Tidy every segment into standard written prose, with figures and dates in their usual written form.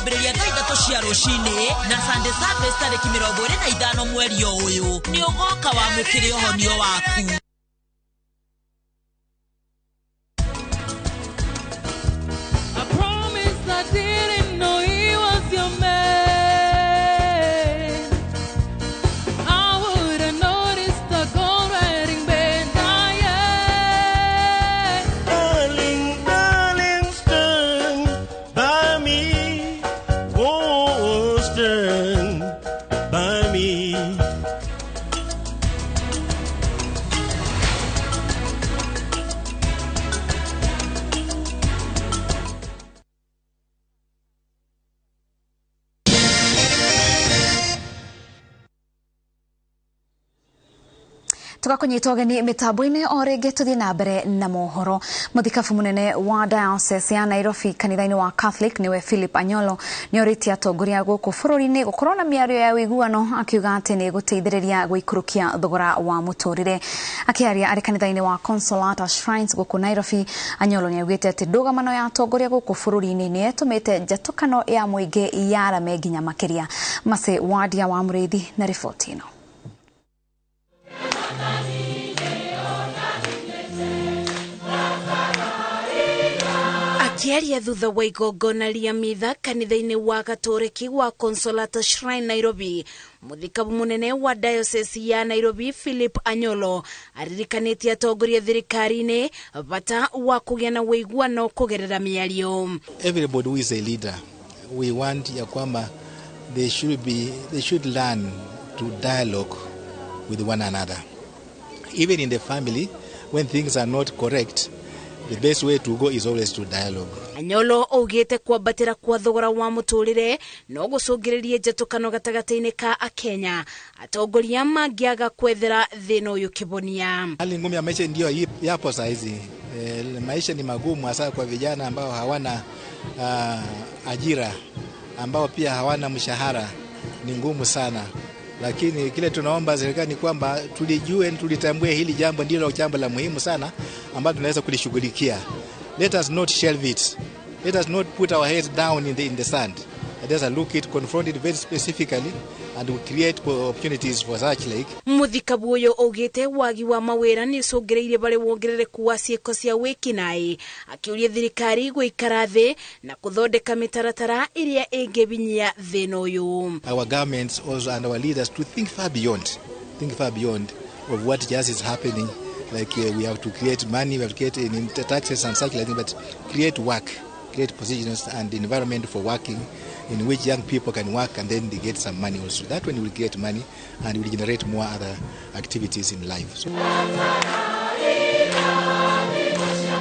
kwambĩrĩria thaa 3 cia rũcinĩ na Sunday service tarĩki 25 mweri ũyũ. Nĩ ũgoka wamũkĩre ũhonio waku. Tukakunyitwo geni mitambo-ini o ringi tuthie na mbere na mohoro. Muthikabu munene wa Diocese ya Nairobi kanitha-ini wa Catholic niwe Philip Anyolo ni oritie atongoria guku bururi-ini gukorwo na miario ya wiguano akiuga ati ni guteithiriria guikurukia thogora wa muturire. Akiaria ari kanitha-ini wa Consolata Shrines guku Nairobi, Anyolo ni augite ati ndugamano ya atongoria guku bururi-ini ni etumite njatukano ya muingi yarame nginya makiria. Mase Wadia wa Muriithi na riboti ino. Akiaria thutha wa igongona ria mitha kanitha-ini wa Gatoreki wa Consolata Shrine Nairobi, muthikabu munene wa Diocese ya Nairobi Philip Anyolo aririkanĩtie atongoria thirikari-ini bata wa kũgĩa na wĩiguano kũgerera mĩario. Everybody who is a leader, we want ya kwamba they should learn to dialogue with one another. Even in the family, when things are not correct, the best way to go is always to dialogue. Anyolo augite kwambatira kwa thogora wa muturire no gucungiririe njatukano gatagati-ini ka Akenya atongoria mangiaga kwethera thina uyu kibonia. Hali ngumu ya maisha ndio yapo saa hizi. Maisha ni magumu hasa kwa vijana ambao hawana ajira, ambao pia hawana mshahara, ni ngumu sana. Lakini kile tunaomba serikali ni kwamba tulitambue hili jambo ndilo jambo la muhimu sana ambalo tunaweza kulishughulikia. Let us not shelve it. Let us not put our heads down in the sand. Let us look it, confront it very specifically, and we create opportunities for such like. Muthikabu uyu augite wagi wa mawira ni cungiriire bari wongerereku wa ciiko cia wikinaĩ, akiuria thirikari guikara thi na kuthondeka mitaratara iria ingibinyia thina uyu. Our governments also and our leaders to think far beyond of what just is happening. Like we have to create money, we have to create taxes and such like that, but create work, create positions and environment for working in which young people can work and then they get some money also. That when you will get money and will generate more other activities in life. So.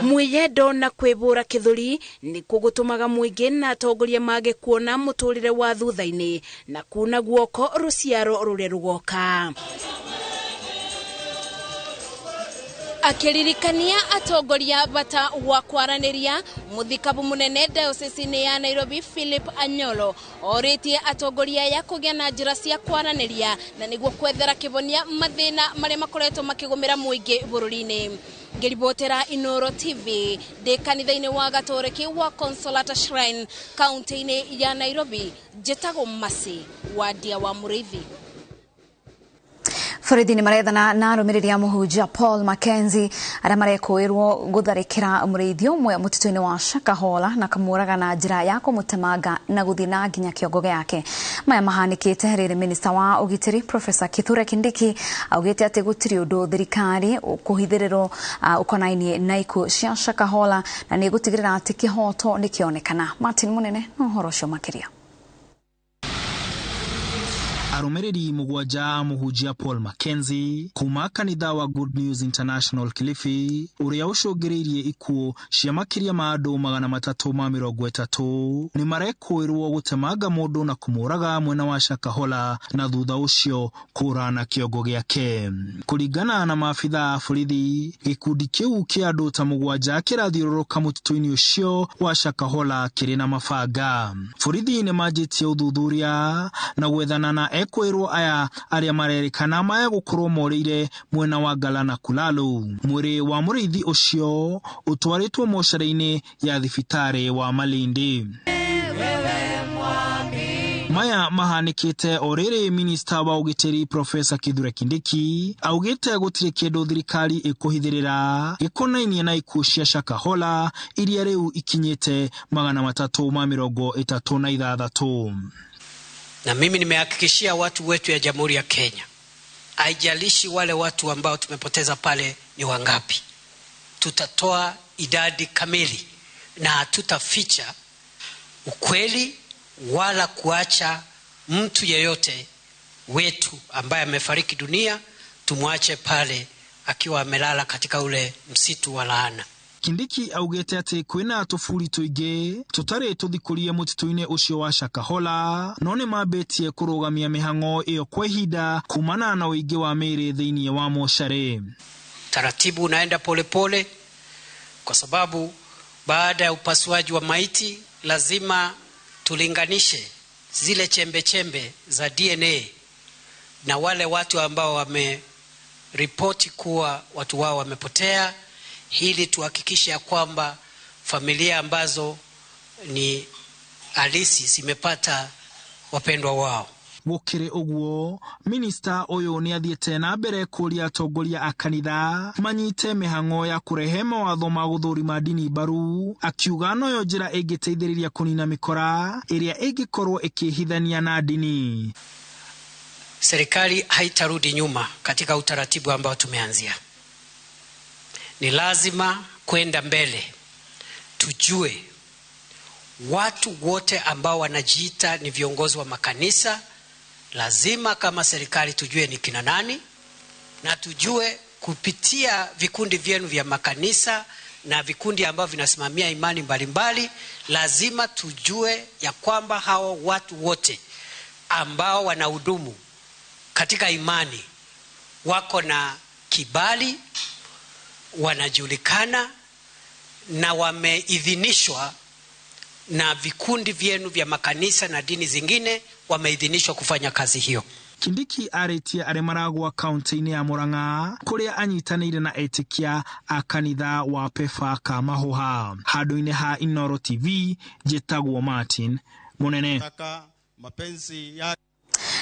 Mwiyendo na kwibura kithuri ni kugutumaga muingi na atongoria mage kuona muturire wa thutha-ini na kuna guoko ruciaro rure rugoka. Akiririkania atongoria bata wa kwaraniria, muthikabu munene Diocese ya Nairobi Philip Anyolo oritie atongoria ya kugĩa na njĩra cia kwaraniria na niguo kwethera kibonia mathina maria makoretwo makigumira muingi bururi-ini. Ngiribotera Inoro TV de kanitha-ini wa Gatoreki wa Consolata Shrine kaunti-ini ya Nairobi, njĩtagwo Mase Wadia wa Muriithi. Borithi ni marethana na arũmĩrĩri a mũhunjia Paul Mackenzie arĩa marekũĩrwo gũtharĩkĩra mũrĩithi ũmwe mũtitũ-inĩ wa Shakahola na kamũraga na njĩra ya kũmũtemanga na gũthiĩ na nginya kĩongo gĩake. Maya mahanĩkĩte rĩrĩ minista wa ũgitĩri Professor Kithure Kindiki augĩte atĩ gũtirĩ ũndũ thirikari kũhithĩrĩrwo ũkonainie na ikuũ cia Shakahola na nĩ gũtigĩrĩra atĩ kĩhoto nĩ kĩonekana. Martin Munene no ũhoro ũcio makĩria. Arũmĩrĩri mũgwanja mũhunjia Paul Mackenzie kuma kanitha wa Good News International Kilifi ũrĩa ũcũngĩrĩirie ikuũ cia makĩria ma andũ 330 nĩ marekũĩrwo gũtemanga mũndũ na kũmũraga mwena wa Shakahola na thutha ũcio kũra na kĩongo gĩake. Kũringana na maabitha a borithi, gĩkundi kĩu kĩa andũ ta mũgwanja kĩrathiũrũrũka mũtitũ-inĩ ũcio wa Shakahola kĩrĩ na mabanga. Borithi nĩ manjĩtie ũthuthuria na gwethana na kwĩrwo aya arĩa marerĩkana maya gũkorwo morĩire mwena wa Galana Kulalu. Mwĩrĩ wa mũrĩithi ũcio ũtwarĩtwo mocarĩ-inĩ ya thibitarĩ wa Malindi. maya mahanikite orere minista wa ugiteri Professor Kithure Kindiki augite gutire kindu thirikari ikuhithirira gikonainie na ikuũ cia Shakahola iria riu ikinyite 336. Na mimi nimehakikishia watu wetu ya Jamhuri ya Kenya, haijalishi wale watu ambao tumepoteza pale ni wangapi, tutatoa idadi kamili na hatutaficha ukweli wala kuacha mtu yeyote wetu ambaye amefariki dunia tumwache pale akiwa amelala katika ule msitu wa laana. Kindiki augete ati kwina tufuri tuingi tutari tuthikurie mutituine ucio wa Shakahola none mabetie kurugamia mihango iyo kwa ihinda kumana na uingi wa miri thiini wa moshare. Taratibu unaenda polepole kwa sababu baada ya upasuaji wa maiti lazima tulinganishe zile chembe za DNA na wale watu ambao wameripoti kuwa watu wao wamepotea, ili tuhakikishe ya kwamba familia ambazo ni halisi zimepata wapendwa wao. Gukire uguo minista uyu ni athiete na mbere kuria atongoria a kanitha manyite mihango ya kurehe mawatho ma guthurima dini baru, akiuga no yo njira ingiteithiriria kunina mikora iria ingikorwo ikihithania na dini. Serikali haitarudi nyuma katika utaratibu ambao tumeanzia. Ni lazima kwenda mbele. Tujue watu wote ambao wanajiita ni viongozi wa makanisa, lazima kama serikali tujue ni kina nani, na tujue kupitia vikundi vyenu vya makanisa na vikundi ambao vinasimamia imani mbalimbali, lazima tujue ya kwamba hao watu wote ambao wanahudumu katika imani wako na kibali, wanajulikana na wameidhinishwa na vikundi vyenu vya makanisa na dini zingine, wameidhinishwa kufanya kazi hiyo. Kindiki aretia aremaragwa kaunti-ini ya Murang'a kuria anyitanire na etikia a kanitha wa Pefa ka Mahuha. Handu-ini ha Inooro TV, njitagwo Martin Munene.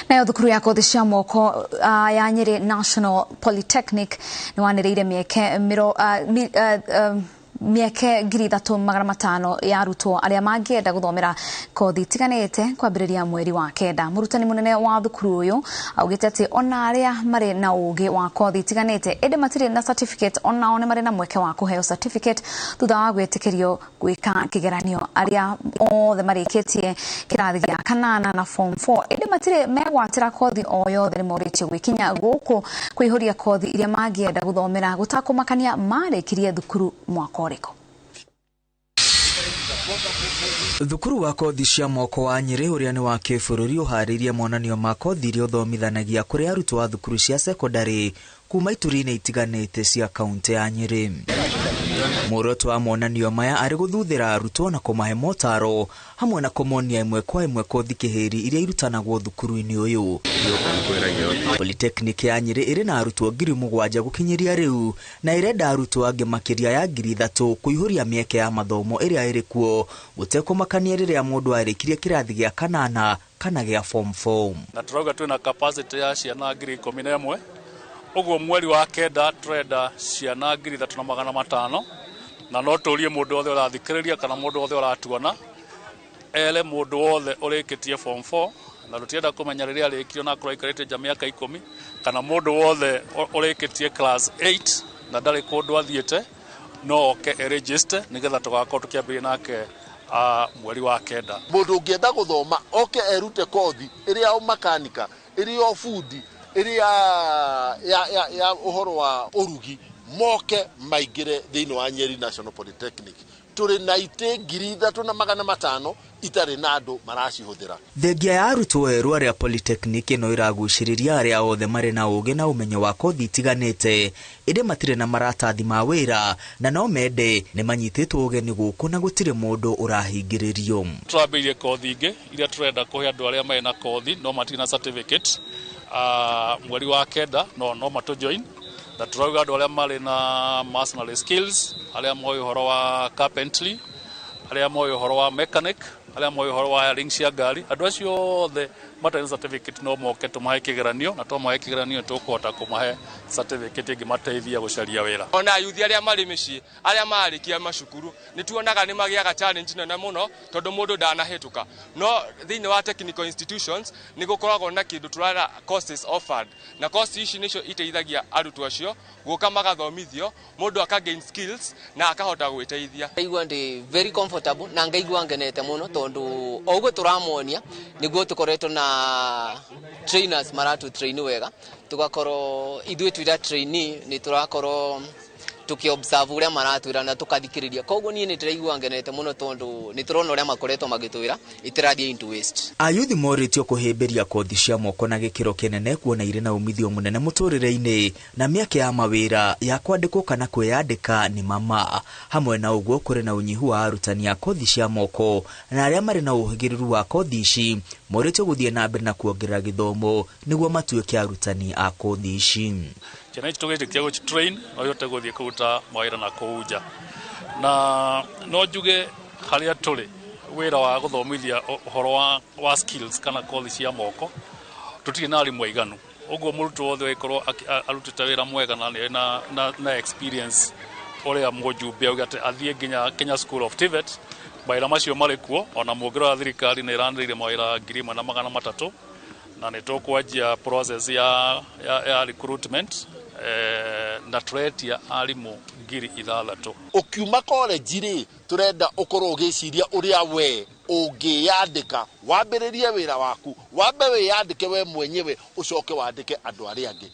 Nayo thukuru ya kothi cia moko ya Nyeri National Polytechnic ni waniriire mieke 3,500 ya arutwo aria mangienda guthomera kothi tiganite kwambiriria mweri wa kenda. Murutani munene wa thukuru uyu augite ati ona aria mari na ugi wa kothi tiganite ende matire na certificate ona one mari na mweke wa kuheo certificate thutha wa gwitikirio gwika kigeranio. Aria othe marikitie kirathi gia kanana na form 4 ende matire megwatira kothi o yothe ni moritio gwikinya guku kwihuria kothi iria mangienda guthomera gutakumakania marikirie thukuru mwaka uriko. Thukuru wa kothi cia moko wa Nyeri uria ni wa kibũrũri ũharĩirie monanio ma kothi iria ũthomithanagia kũrĩ arutwo a thukuru cia secondary kuma ituri-inĩ itiganĩte cia kaunti ya Nyeri. Muoroto wa monanio maya arĩ gũthuthĩra arutwo na kũmahe motaro hamwe na kũmonia imwe kwa imwe kothi kĩhĩri iria irutanagwo thukuru-inĩ ũyũ. Polytechnic ya Nyeri ĩrĩ na arutwo 7,000 gũkinyĩria rĩu na ĩrenda arutwo angĩ makĩria ya 3,000 kũihũria mĩeke ya mathomo ĩrĩa ĩrĩ kuo gũtekũmakania rĩrĩa mũndũ arĩkirie kĩrathi gĩa kanana kana gĩa form 4. Na turauga twĩna capacity ya ciana 11,000. Uguo mweri wa kenda turenda ciana 3,500 na no tũrie mũndũ wothe ũrathikĩrĩria kana mũndũ wothe ũratuona ele mũndũ wothe ũrĩkĩtie form 4 na tũtienda kũmenya rĩrĩa arĩkirio na akorwo aikarĩte nja mĩaka 10 kana mũndũ wothe ũrĩkĩtie class 8 na ndarĩ kũndũ athiĩte no oke register nĩgetha tũgakorwo tũkĩambĩrĩria nake mweri wa kenda. Mũndũ ũngĩenda gũthoma oke erute kothi ĩrĩa o makanika ĩrĩa o fundi ĩrĩa ya ũhoro wa ũrugi moke maingĩre thĩinĩ wa Nyeri National Polytechnic. Tũrĩ na itĩ 3,500 itarĩ na andũ maracihũthĩra. Thengia ya arutwo erũ arĩa Polytechnic ĩno ĩragucĩrĩria arĩa othe marĩ na ũgĩ na ũmenyo wa kothi itiganĩte ĩrĩ matirĩ na maratathi ma wĩra na no mende nĩ manyitĩtwo ũgeni gũkũ na gũtirĩ mũndũ ũrahingĩrĩrio. Tũrambĩrĩrie kothi ingĩ iria tũrenda kũhe andũ arĩa marĩ na kothi no matirĩ na certificate mweri wa kenda no matũjoin. Na turauga andũ arĩa marĩ na mercenary skills, arĩa moĩ ũhoro wa carpentry, arĩa moĩ ũhoro wa mechanic, aria moyo horo wiring cia ngari andu acio the matarĩ certificate no moke tumahe kigeranio na tumahe kigeranio tukuhota kumahe certificate ingimateithia gucaria wira. Ona yuthi aria mari micii aria marikia macukuru nituonaga ni magiaga challenge nene muno tondu mundu ndanahituka no thiini wa technical institutions ni gukoragwo na kindu turara courses offered na course ici nicio iteithagia arutwo acio guka magathomithio mundu akagain skills na akahota gwiteithia. Igua ndi very comfortable na ngaigua ngenete muno tondu ogwe turamonia niguo tukoretwo na trainers maratu train wega tugakorwo ithuĩ twira trainee ni turakorwo tukiobserve uria maratwira na tukathikiriria koguo nie ni tiraigua ngenete muno tondu ni turona uria makoretwo magitwira itirathie into waste. Ayuthi moritio kuhimbiria kothi cia moko na gikiro kinene kuona ire na umithio munene muturire-ini na miaka ya mawira ya kwandikwo kana kwiyandika ni mama hamwe na uguo kuri na unyihu wa arutani a kothi cia moko na aria mari na uhigiriru wa kothi ici moritio guthie na mbere na kuongerera githomo niguo matuike arutani a kothi ici. Chena tugitikia go train no yote guthie kuruta mawira na kuuja na no njuge haria tuli wira wa guthomithia uhoro wa skills kana kothi cia moko tutiri na arimu aiganu uguo murutwo wothe wikorwo arutite wira mwega na experience uria mujumbe ugate athie nginya Kenya School of TVET mawira macio mari kuo ona muongero wa thirikari ni irandirire mawira 1,300 na nitokwanjia process ya recruitment na turetia arimu 6,000. Ukiuma college ri turenda ukorwo ugiciria uria we ungiyandika wambiririe wira waku wambe wiyandike we mwenyewe ucoke wandike andu aria angi.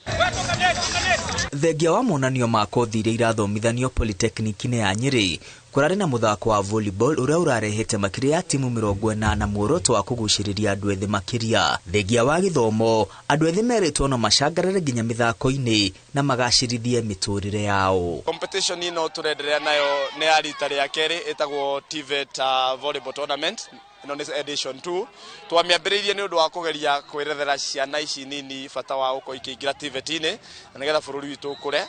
Thengia wa monanio ma kothi iria irathomithanio Polytechnic-ini ya Nyeri kurari na muthako wa volleyball uria urarehete makiria ya timu 40 na muoroto wa kuguciriria andu ethi makiria. Thengia wa githomo andu ethi meritwo no macangarire nginya mithako-ini na magacirithie miturire yao. Competition ino turenderea nayo ni ya rita ria keri etagwo TVET volleyball tournament. Ino ni edition 2 twamiambiririe ni undu wa kugeria kwirethera ciana ici nini bata wa uko ikiingira TVET-ini na nigetha bururi witu ukure.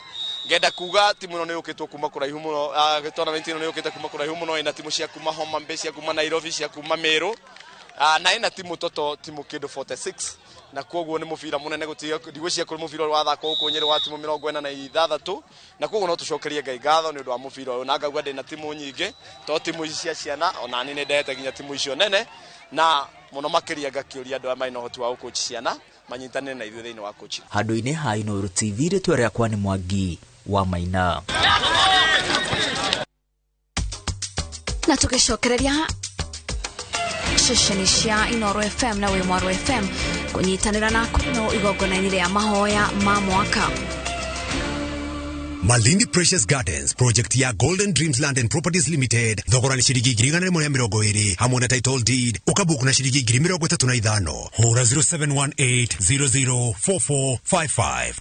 Ngenda kuga timu ino ni ukitwo kuma kuraihu muno tournament ino ni ukite kuma kuraihu muno ina timu cia kuma Homa Bay cia kuma Nairobi cia kuma Meru na ina timu toto timu kindu 46 na koguo ni mubira munene gutigwiciria kuri mubira wa thako huko Nyeri wa timu 46 na koguo no tucokerie Ngai ngatho ni undu wa mubira uyu na ngagwa ndina timu nyingi to timu ici cia ciana ona ni ndete nginya timu icio nene na muno makiria ngakiuria andu amai no hoti wa coach ciana manyitanire na ithuĩ thĩinĩ wa coaching. Handu-inĩ ha Inooro TV rĩtwa rĩakwa nĩ Mwangi wa Maina. Na tukicokereria ceceni cia Inooro FM na Wimwaro FM kunyitanĩra na kuno igongona-inĩ rĩa mahoya ma mwaka. Malindi Precious Gardens project ya Golden Dreams Land and Properties Limited thogora ni shiringi 120 hamwe na title deed ukabuku na shiringi 35 hura 0718004455.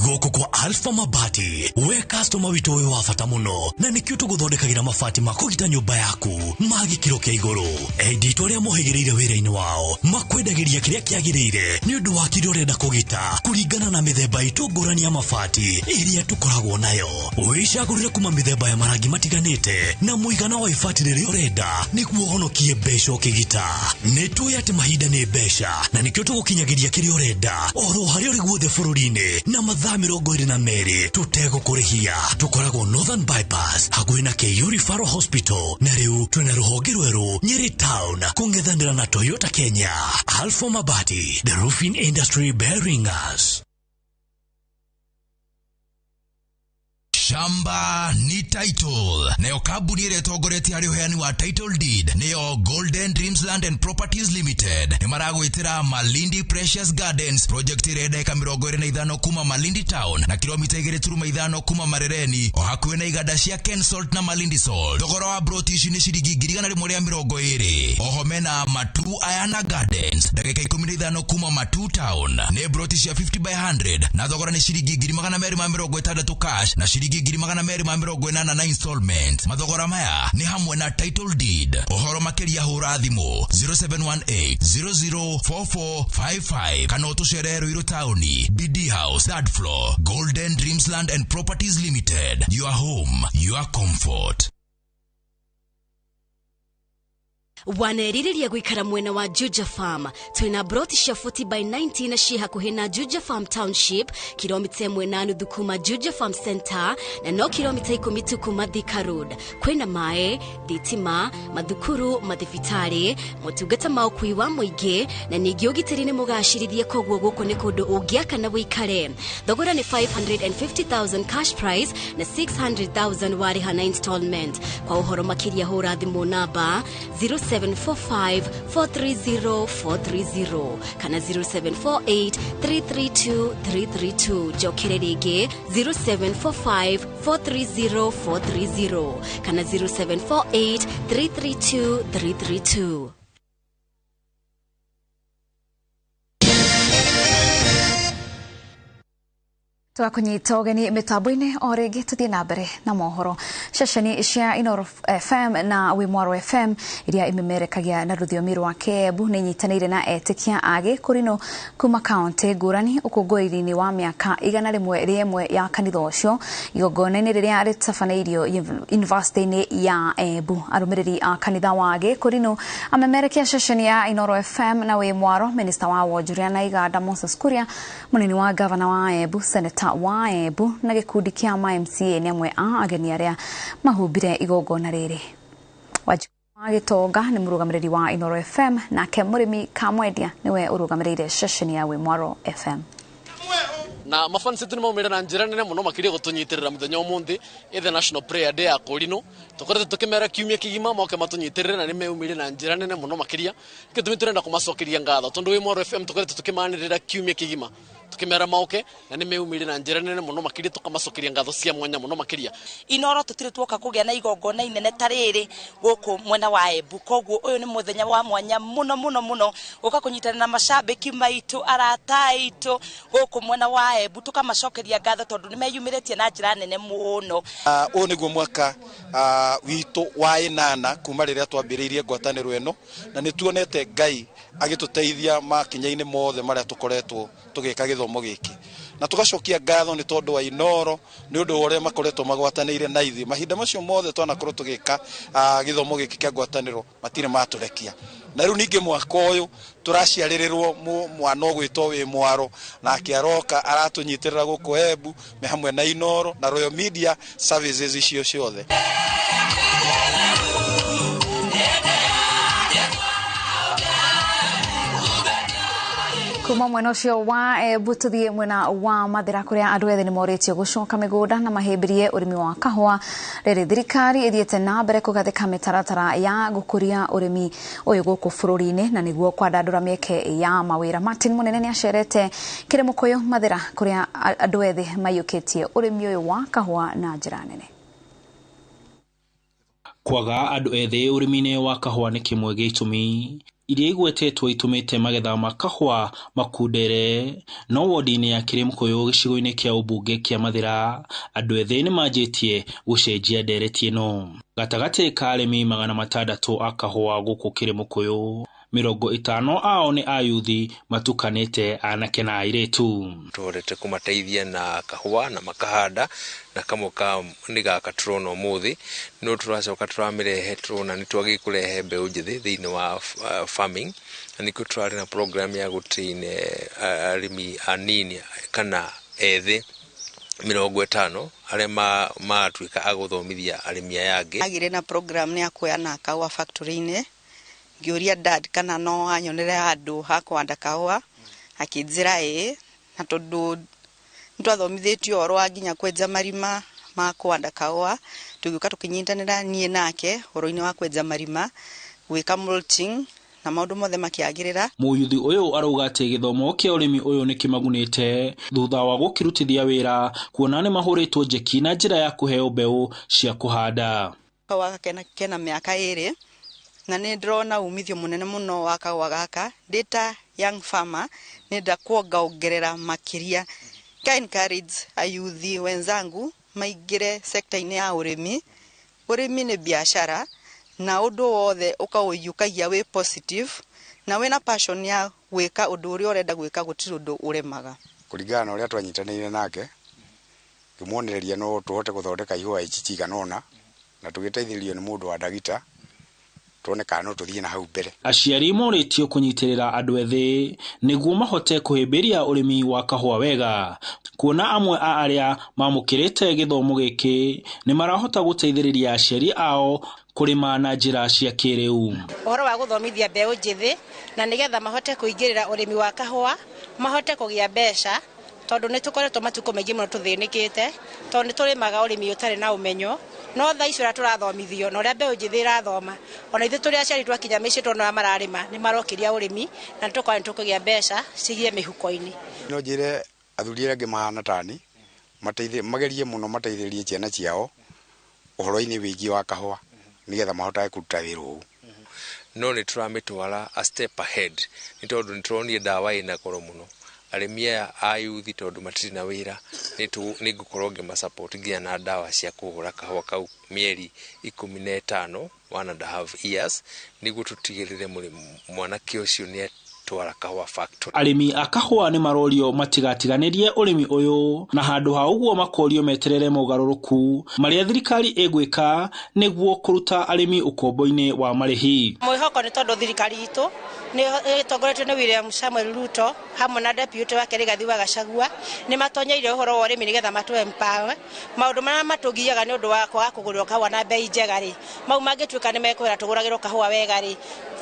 Goko kwa Alpha Mabati we customer wito we wafata muno na nikio tuguthondekagira mabati makugita nyumba yaku magi kiro kia iguru edito ria mohegereire wira-ini wao makwendagiria kiria kiagirire ni undu wa kirio renda kugita kuringana na mithemba itungurani ya mabati iria tukoragwo nayo wicagurire kuma mithemba ya marangi matiganite na muigana wa ibati riria urenda niguo honokie mbeca ukigita nitui ati mahinda ni mbeca na nikio tugukinyagiria kiria urenda oro haria uri guothe bururi-ini na mathaa 22 tutego kurihia tukoragwo Northern Bypass hakuhi na KU Referral Hospital na riu twina ruhonge rweru Nyeri Town kungethanira na Toyota Kenya. Alpha Mabati, the roofing industry bearing us. Shamba ni title nayo kabuni ile togoretia rihoyani wa title deed nayo Golden Dreams Land and Properties Limited ni marago itira Malindi Precious Gardens project ireda eka 25 kuma Malindi Town na kilomita 2.5 kuma Marereni o hakuwe na igada cia Ken Salt na Malindi Salt thogora wa brotishi ni shiringi 120 oho mena Matu Ayana Gardens dakika 15 kuma Matu Town ne brotishi ya 50 by 100 na thogora ni shiringi 260 cash na shiringi 280 na installment. Mathogora maya ni hamwe na title deed. Ohoro makeria hura thimo 0718004455 kana utusherero iro tauni BD House third floor Golden Dreams Land and Properties Limited. Your home, your comfort. Wanerirĩria gwikara mwena wa Juja Farm. Twina broti cia 40 by 90 na ciha kuhina Juja Farm Township, kilomita 1.5 kuma Juja Farm Center, na no kilomita 10 kuma Thika Road. Kwina mae, thitima, mathukuru, mathibitari, motungata ma ukui wa muingi, na ningĩ ũgitĩri nĩ mũgacĩrithie koguo gũkũ nĩ kũndũ ũngĩaka na wĩikare. Thogora nĩ 550,000 cash price na 600,000 warĩha na installment. Kwa ũhoro makĩria hũra thimũ namba 0745-430-430 kana 0748-332-332. Jokere rĩngĩ 0745-430-430 kana 0748-332-332. Twakunyita ũgeni mitambo-inĩ o rĩngĩ tũthiĩ na mbere na mohoro. Ceceni cia Inooro FM na Wimwaro FM iria imemerekagia na rũthiomi rwa Kiambu nĩ inyitanĩire na etĩkia a Gĩkũrinũ kuma kaunti ngũrani ũkũngũĩri-inĩ wa mĩaka 101 ya kanitha ũcio, igongona-inĩ rĩrĩa rĩtabanĩirio university-inĩ ya Embu. Arũmĩrĩri a kanitha wa Gĩkũrinũ amemerekia ceceni ya Inooro FM na Wimwaro, minista wa Wonjoria na Iganda Moses Kuria, mũnini wa gavana wa Embu Senator wa Embu na gĩkundi kĩa MCA nĩ amwe a ageni arĩa mahumbire igongona rĩrĩ. Wanjikũ wa Gĩtonga nĩ mũrũgamĩrĩri wa Inooro FM, nake Mũrĩmi Kamwendia nĩwe ũrũgamĩrĩire ceceni ya Wimwaro FM. Na mafansi tu nimaumira na njira nene muno makiria gutunyitirira muthenya umuthi the National Prayer Day ya Kurino tukorete tukimera kiumia kigima moke matunyitirire na nimeumire na njira nene muno makiria kitumi turenda kumacokeria ngatho tondu Wimwaro FM tukorete tukimanirira kiumia kigima tukimera mauke na nimeumire na njira nene muno makiria tukamacokeria ngatho cia mwanya muno makiria. Inooro tutire tuoka kugia na igongona inene tariri guku mwena wa Embu, koguo uyu ni muthenya wa mwanya muno uka kunyitana na macambiki maitu arata aitu guku mwena wa Embu tukamacokeria ngatho tondu nimeyumiritie na njira nene muno. Uyu niguo mwaka witu wa 8 kuma riria twambiriirie ngwataniro eno na nituonete Ngai agituteithia makinya-ini mothe maria tukoretwo tugika githomo giki na tugacokia ngatho ni tondu wa Inooro ni undu uria makoretwo magwatanĩire na ithi mahinda macio mothe twanakorwo tugika githomo giki kia ngwatanĩro matire maturekia. Na riu ningi mwaka uyu turaciarĩrĩrwo mwana ogwitwo Wimwaro na akiaroka aratunyitirira guku Embu me hamwe na Inooro na Royal Media Services icio ciothe. Kuma mwena ũcio wa Embu tũthiĩ mwena wa Mathĩra kũrĩa andũ ethĩ nĩ morĩtio gũcoka mĩgũnda na mahĩmbirie ũrĩmi wa kahũa. Rĩrĩ thirikari ĩthiĩte na mbere kũgathĩka mĩtaratara ya gũkũria ũrĩmi ũyũ gũkũ bũrũri-inĩ na nĩguo kwandandũra mĩeke ya mawĩra. Martin Mũnene nĩ acerete kĩrĩmo kũyũ Mathĩra kũrĩa andũ ethĩ maiyũkĩtie ũrĩmi ũyũ wa kahũa na njĩra nene. Kwaga andũ ethĩ ũrĩmi-inĩ wa kahũa nĩ kĩmwe gĩa itũmi iria igwetetwo itumite magetha ma kahũa makundere. No wodi-inĩ ya Kĩrĩmũkũyũ gĩcigo-inĩ kĩa ũmbunge kĩa Mathĩra andũ ethĩ nĩ manjĩtie gũcenjia ndereti ĩno. Gatagatĩ ka arĩmi 600 a kahũa gũkũ Kĩrĩmũkũyũ, 50 ao nĩ ayuthi matukanĩte anake na airĩtu. Tũrete kũmateithia na kahũa na makahanda na kamwe ka nĩ gaka tũrona ũmũthĩ no tũracoka tũramĩrehe tũrona nĩ twagĩ kũrehe mbeũ njĩthĩ thĩinĩ wa farming na nĩkuo tũrarĩ na program ya gũtrain arĩmi anini kana ethĩ 50 arĩa matuĩka agũthomithia arĩmi aya angĩ. Agire na program ya kuoyana kahũa factory-inĩ ngĩũria dad kana no anyonere handũ ha kũhanda kahũa akĩnjĩra na tondũ nĩtwathomithĩtio ũhoro wa nginya kwenja marima ma kũhanda kahũa tũgĩũka tũkĩnyitanĩra niĩ nake ũhoro-inĩ wa kwenja marima gwĩka mulching na maũndũ mothe makĩagĩrĩra. Mũyuthi ũyũ arauga atĩ gĩthomo kĩa ũrĩmi ũyũ nĩ kĩmagunĩte thutha wa gũkĩrutithia wĩra kuona nĩ mahũrĩtwo njeki na njĩra ya kũheo mbeũ cia kũhanda. Kahũa kena mĩaka 2 na nĩ ndĩrona umithio mũnene mũno wa kahũa gaka. Ndĩta young farmer nĩnda kuongerera makĩria ka encourage ayuthi wenzangu maingĩre sekta-inĩ ya ũrĩmi. Ũrĩmi nĩ biashara na ũndũ wothe ũkaũiyũkagia wĩ positive na wĩna passion ya gwĩka ũndũ ũrĩa ũrenda gwĩka gũtirĩ ũndũ ũremaga. Kũringana na ũrĩa twanyitanĩire nake ngĩmuonereria no tũhote gũthondeka ihũa ici cigana ũna na tũgĩteithĩrĩrio nĩ mũndũ wa ndagita tuone kana no tuthie na hau mbere. Aciari moritio kunyitirira andu ethi niguo mahote kuhimbiria urimi wa kahua wega, kuona amwe a aria mamukirite githomo giki ni marahota guteithiriria aciari ao kurima na njira cia kiriu. Uhoro wa guthomithia mbeu njithi na nigetha mahote kuingirira urimi wa kahua, mahote kugia mbeca, tondu ni tukoretwo matuko maingi muno tuthinikite, tondu turimaga urimi utari na umenyo. No tha icio turathomithio na uria mbeu njithi irathoma, ona ithu turi aciari twakinya mici tona mararima ni marokiria urimi na tukwa tukugia mbeca cigie mihuko-ini. No njire athuri ange mahana tani mateithie magerie muno mateithĩrĩrie ciana ciao uhoro-ini wigi wa kahua nigetha mahotaga kuruta wĩra ũũ. No ni turamitwara a step ahead ni tondu ni turonie dawa ina goro muno arimia a youth tondu matiri na wira ni gukorwo ngima support nginya na dawa cia kuhura kahua kau mieri 15 1.5 years niguo tutigirire mwanake ucio ni twara kahua factory. Arimi a kahua ni marorio matigatiganirie urimi uyu na handu ha uguo makorio meterere mugaruruku maria thirikari igwika niguo kuruta arimi ukombo-ini wa marihi. Mwihoko ni tondu thirikari itu ni tongoretio ni William Samuel Ruto hamwe na deputy wake Rigathi wa Gachagua ni matonyeire uhoro wa urimi nigetha matu empower maundu maria matugiaga ni undu wa kwaga kugurwo kahua na bei njega ri mau mangituika ni mekwira tuguragirwo kahua wega ri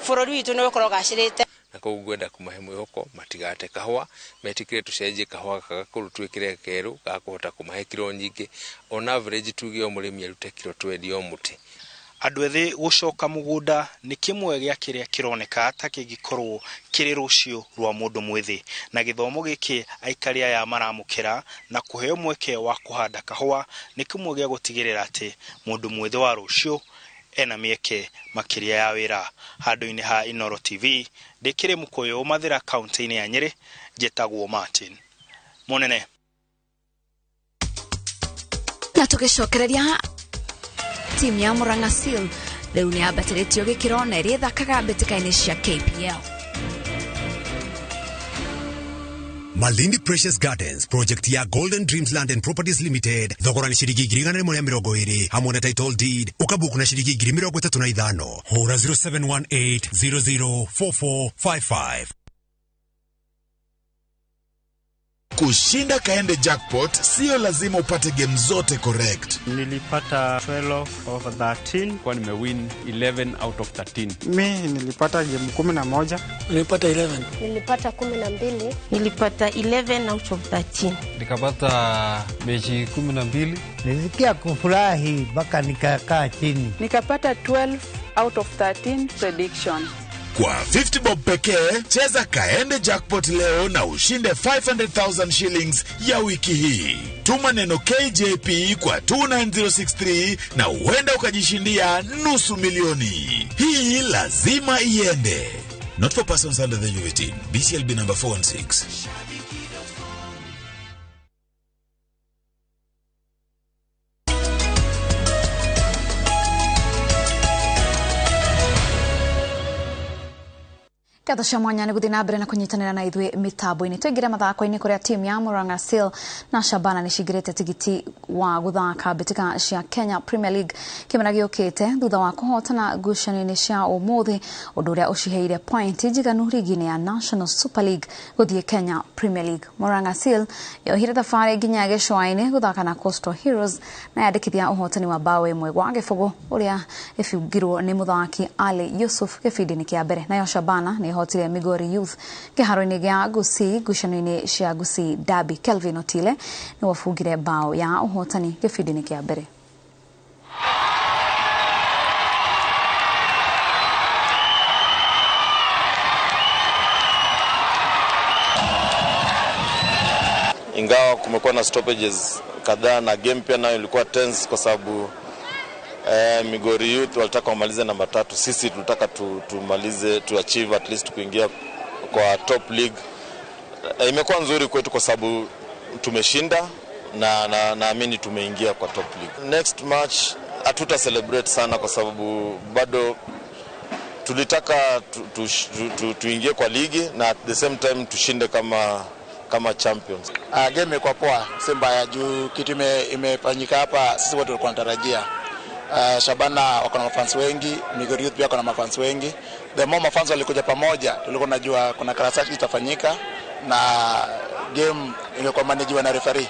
bururi witu ni ukorwo gacirite na kugwenda kumahe mwihoko matigate kahua metikire tucenjie kahua gakuru twikire keru gakuhota kumahe kilo nyingi on average tugie omurimi arute kilo 20 o muti. Andu ethi gucoka mugunda ni kimwe gia kiria kironeka ta kigikorwo kiri rucio rwa mundu mwithi na githomo giki aikari aya maramukira na kuheo mweke wa kuhanda kahua ni kimwe gia gutigirira ati mundu mwithi wa rucio ena mieke makiria ya wira. Handu-ini ha Inoro TV ndikire Mukoyo Mathira kaunti-ini ya Nyeri jetagwo Martin Munene. Na tugicokereria timu ya Murang'a Seal riu ni ambatiritio gikiro na iri thakaga mbitikaini cia KPL. Malindi Precious Gardens project ya Golden Dreams Land and Properties Limited thogora ni shiringi 120 hamwe na title deed ukabuku na shiringi 35. Hora 0718004455. Kushinda Kaende Jackpot sio lazima upate game zote correct. Nilipata 12 over 13 kwa nimewin 11 out of 13. Mimi nilipata game 11. Nilipata 11. Nilipata 12. Nilipata 11 out of 13. Nikapata mechi 12. Nilisikia kufurahi mpaka nikakaa chini. Nikapata 12 out of 13 prediction. Kwa 50 bob pekee, cheza Kaende Jackpot leo na ushinde 500,000 shillings ya wiki hii. Tuma neno KJP kwa 29063 na uenda ukajishindia nusu milioni. Hii lazima iende. Not for persons under the age of 18. BCLB number 416. Katha cia mwanya ni guthii na mbere na kunyitanira na ithui mitambo-ini. Twingira mathako-ini kuria timu ya Murang'a Seal na Shabana nicigirite tigiti wa guthaka mbitika cia Kenya Premier League kimera giukite thutha wa kuhotana ngucanio-ini cia umuthi undu uria uciheire point njiganu ligi-ini ya National Super League guthii Kenya Premier League. Murang'a Seal yohire thabari nginya gicua-ini guthaka na Coastal Heroes na yandikithia uhotani wa bao imwe gwa gibugu uria ifungirwo ni muthaki Ali Yusuf gibindi-ini kia mbere. Nayo Shabana ni hotire Migori Youth kiharo-ini gia Gusii ngucanio-ini cia Gusii Derby. Kelvin Otile ni wafungire bao ya uhotani gibindi-ini kia mbere. Ingawa kumekuwa na stoppages kadhaa na game pia nayo ilikuwa tense kwa sababu Migori Youth walitaka wamalize namba 3. Sisi tulitaka tumalize to achieve at least kuingia kwa top league. Imekuwa nzuri kwetu kwa sababu tumeshinda na naamini tumeingia kwa top league. Next match hatuta celebrate sana kwa sababu bado tulitaka tuingie kwa ligi na at the same time tushinde kama champions. Game kwa poa, si mbaya juu kitu imefanyika hapa sisi wote tulikuwa tunatarajia. Shabana wako na mafans wengi, Migori Youth pia wako na mafans wengi. The more mafans walikuja pamoja, tulikuwa tunajua kuna karasati itafanyika na game ingekuwa managewa na referee.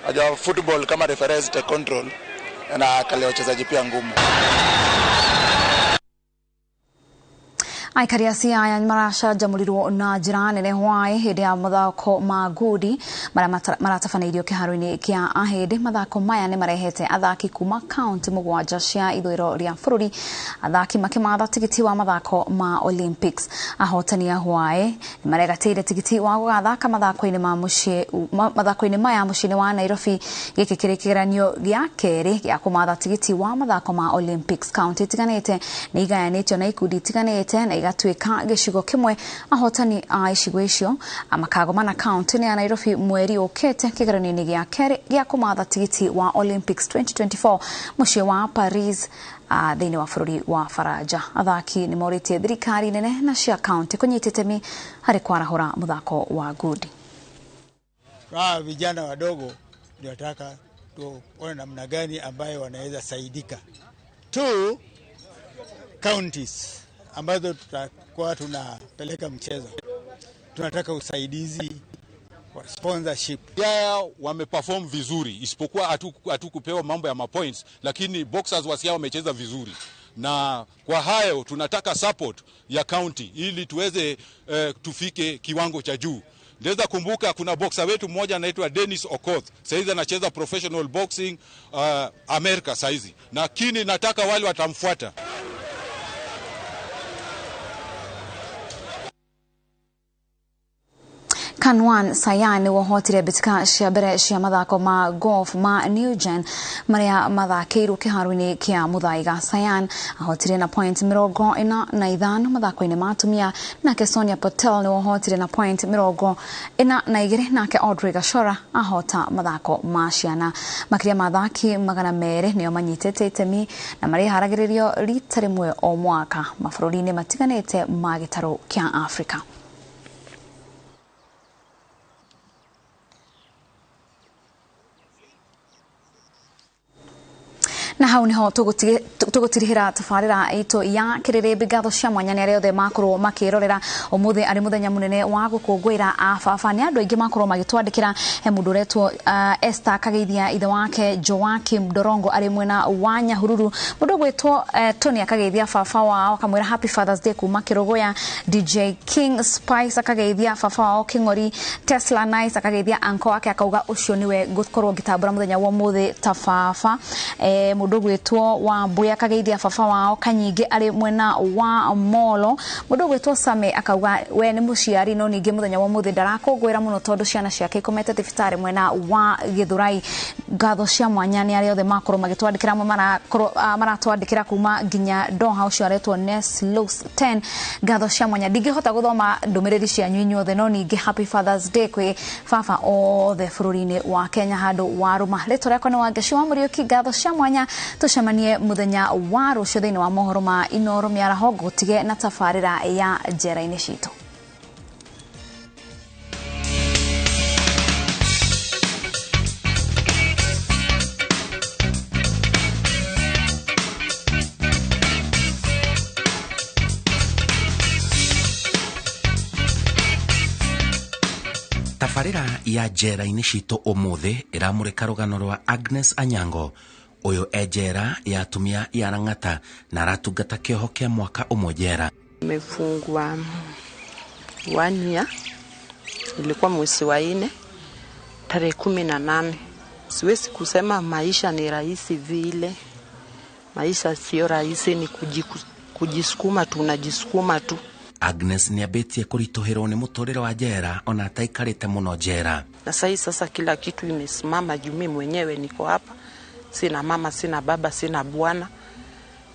Ajua football kama referees take control na kale wachezaji pia ngumu. Aikari acio aya maracanjamũrirwo na njĩra nene hwaĩ hĩndĩ ya mathako ma ngundi marĩa maratabanĩirio kĩharo-inĩ kĩa ahĩndĩ. Mathako maya nĩ marehete athaki kuma kaunti 7 cia ithũĩro rĩa bũrũri. Athaki makĩmatha tigiti wa mathako ma Olympics. Ahotani a hwaĩ nĩ maregatĩire tigiti wa gũgathaka mathako-inĩ maya mũciĩ-inĩ wa Nairobi. Gĩkĩ kĩrĩ kĩgeranio gĩa kerĩ gĩa kũmatha tigiti wa mathako ma Olympics. Kaunti itiganĩte nĩ igayanĩtio na ikundi itiganĩte na igatuĩka gĩcigo kĩmwe. Ahotani a icigo icio makagomana kaunti-inĩ ya Nairobi mweri ũkĩte kĩgeranio-inĩ gĩa kerĩ gĩa kũmatha tigiti wa Olympics 2024 mũciĩ wa Paris thĩinĩ wa bũrũri wa Faranja. Athaki nĩ morĩtie thirikari nene na cia kaunti kũnyita itemi harĩ kwarahũra mũthako wa ngundi. Vijana wadogo ndio nataka tuone namna gani ambayo wanaweza saidika. 2 counties ambazo tutakuwa tunapeleka mchezo. Tunataka usaidizi wa sponsorship. Yao wameperform vizuri, isipokuwa hatukupewa mambo ya mapoints, lakini boxers wasiao wamecheza vizuri. Na kwa hayo tunataka support ya county ili tuweze tufike kiwango cha juu. Ndeza kumbuka kuna boxer wetu mmoja anaitwa Dennis Okoth. Saizi anacheza professional boxing America saizi. Lakini nataka wale watamfuata. Kanwan Sayan wohotire bitika cia mbere cia mathako ma golf ma New Gen maria mathakĩirwo kĩharo-inĩ kĩa Muthaiga. Sayan ahotire na point 45 mathako-inĩ ma atumia, nake Sonia Patel nĩ wohotire na point 42, nake Audrey Gachora ahota mathako ma ciana. Makĩria mathaki 200 nĩo manyitĩte itemi na mariharagĩrĩrio rita rĩmwe o mwaka mabũrũri-inĩ matiganĩte ma gĩtarũ kĩa Afrika. Na hau niho tugutirihira tabarira itu ya kiriribi. Ngatho cia mwanya nĩ arĩa othe makorwo makĩrorera. Ũmũthĩ arĩ mũthenya mũnene wa gũkũngũĩra ababa. Nĩ andũ aingĩ makorwo magĩtwandĩkĩra. He mũndũ ũretwo Esther Kageithia, ithe wake Joakim Dorongo arĩ mwena wa Nyahururu. Mũndũ gwĩtwo Tony Akageithia baba wao akamwĩra happy Father's Day kuma Kĩrũgũya. DJ King Spice akageithia baba wao Kĩng'ori. Tesla Nice akageithia anko wake akauga ũcio niwe ngũkorwo ngĩtambũra mũthenya wa ũmũthĩ ta baba. Mũndũ gwĩtwo wa Mbuya akageithia baba wao Kanyingĩ arĩ mwena wa Molo. Mũndũ gwĩtwo Same akauga we nĩ mũciari no ningĩ mũthenya wa ũmũthĩ ndarakũngũĩra mũno tondũ ciana ciake ikomete thibitarĩ mwena wa Gĩthũrai. Ngatho cia mwanya nĩ arĩa othe makorwo magĩtwandĩkĩra maratwandĩkĩra kuma nginya Doha. Ũcio aretwo Neslos 10. Ngatho cia mwanya ndingĩhota gũthoma ndũmĩrĩri cianyu inyuothe no ningĩ happy Father's Day kwĩ baba othe bũrũri-inĩ wa Kenya handũ wa Rũma. Rĩtwa rĩakwa nĩ Wangeci wa Mũriũki. Ngatho cia mwanya tucemanie muthenya wa rũciũ thĩinĩ wa mohoro ma Inooro mĩaraho. Gũtige na tabarĩra ya njera-inĩ citũ. Tabarĩra ya njera-inĩ citũ ũmũthĩ ĩramũrĩka rũgano rwa Agnes Anyango. Uyo ejera ya atumia ya Rang'ata na aratungata kĩoho kĩa mwaka ũmwe jera. Nimefungwa 1 year, ilikuwa mwezi wa 4 tarehe 18. Siwezi kusema maisha ni rahisi vile. Maisha sio rahisi, ni kujisukuma tu, unajisukuma tu. Agnes ni abetie kũritũhĩrwo nĩ mũtũrĩre wa jera ona ataikarĩte mũno jera. Na sasa kila kitu imesimama juu mimi mwenyewe niko hapa. Sina mama, sina baba, sina bwana.